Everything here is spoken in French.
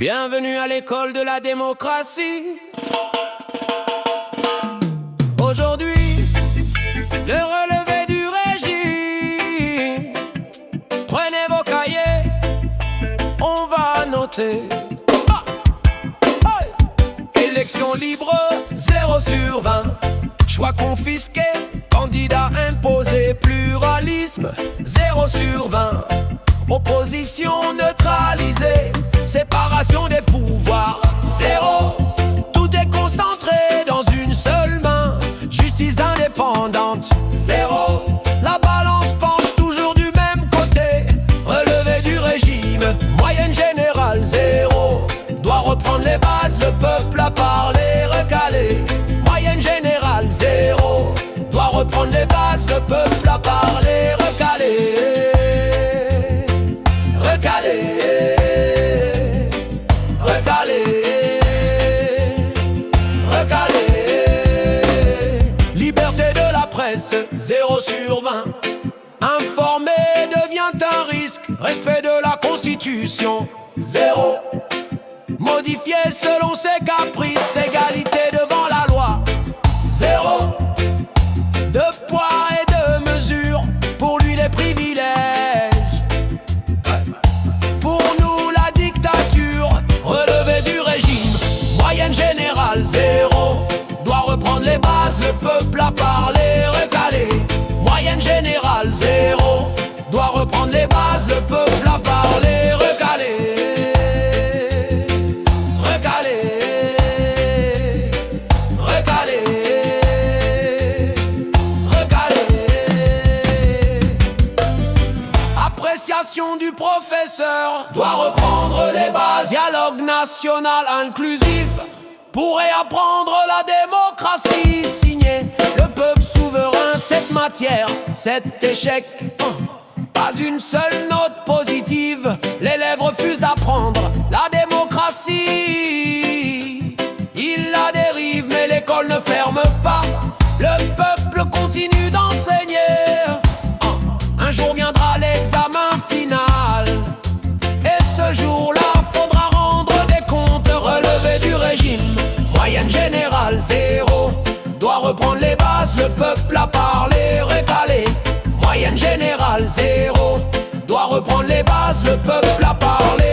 Bienvenue à l'école de la démocratie. Aujourd'hui, le relevé du régime. Prenez vos cahiers, on va noter. Élection libre, 0 sur 20. Choix confisqué, candidat imposé, pluralisme, 0 sur 20. Opposition neutralisée, séparation des pouvoirs, 0. Tout est concentré dans une seule main, justice indépendante, 0. La balance penche toujours du même côté, relevé du régime, moyenne générale, 0. Doit reprendre les bases, le peuple a parlé, recalé, moyenne générale, 0. Doit reprendre les bases, le peuple a parlé, recalé. Liberté de la presse, 0 sur 20. Informer devient un risque, respect de la Constitution, 0. Modifié selon ses caprices, égalité devant la loi, 0. De poids et de mesure, pour lui les privilèges. Pour nous la dictature, relevé du régime, moyenne générale, 0. Doit reprendre les bases, le peuple a parlé, recalé, moyenne générale, 0. Doit reprendre les bases, le peuple a parlé, recalé. Appréciation du professeur doit reprendre les bases. Dialogue national inclusif pour réapprendre la démocratie. Signé le peuple souverain, cette matière, cet échec. Pas une seule note positive, l'élève refuse d'apprendre la démocratie. Il la dérive mais l'école ne ferme pas, le peuple continue d'enseigner. Un jour viendra l'examen final, et ce jour-là faudra rendre des comptes. Relevé du régime, moyenne générale, 0. Doit reprendre les bases, le peuple a parlé, recalé, moyenne générale, 0. Doit reprendre les bases, le peuple a parlé.